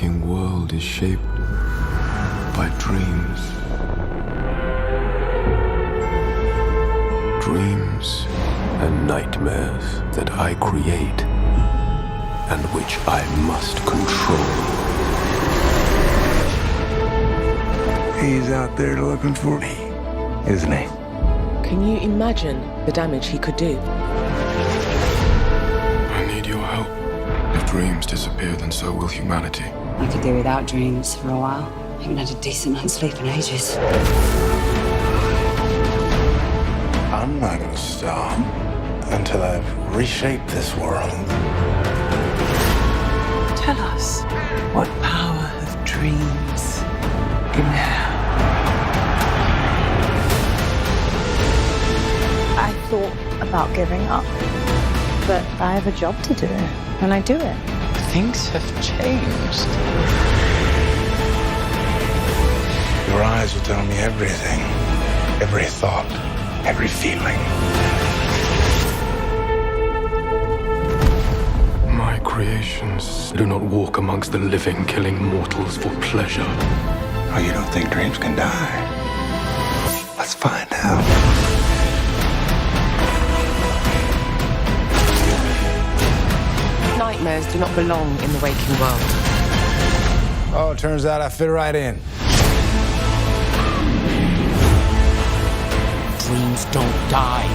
waking world is shaped by dreams. Dreams and nightmares that I create and which I must control. He's out there looking for me, isn't he? Can you imagine the damage he could do? I need your help. If dreams disappear, then so will humanity. I could do without dreams for a while. I haven't had a decent night's sleep in ages. I'm not gonna stop until I've reshaped this world. Tell us, what power have dreams in hell? I thought about giving up, but I have a job to do, and I do it. Things have changed. Your eyes will tell me everything, every thought, every feeling. My creations do not walk amongst the living, killing mortals for pleasure. Oh, you don't think dreams can die? Let's find out. Nightmares do not belong in the waking world. Oh, it turns out I fit right in. Dreams don't die.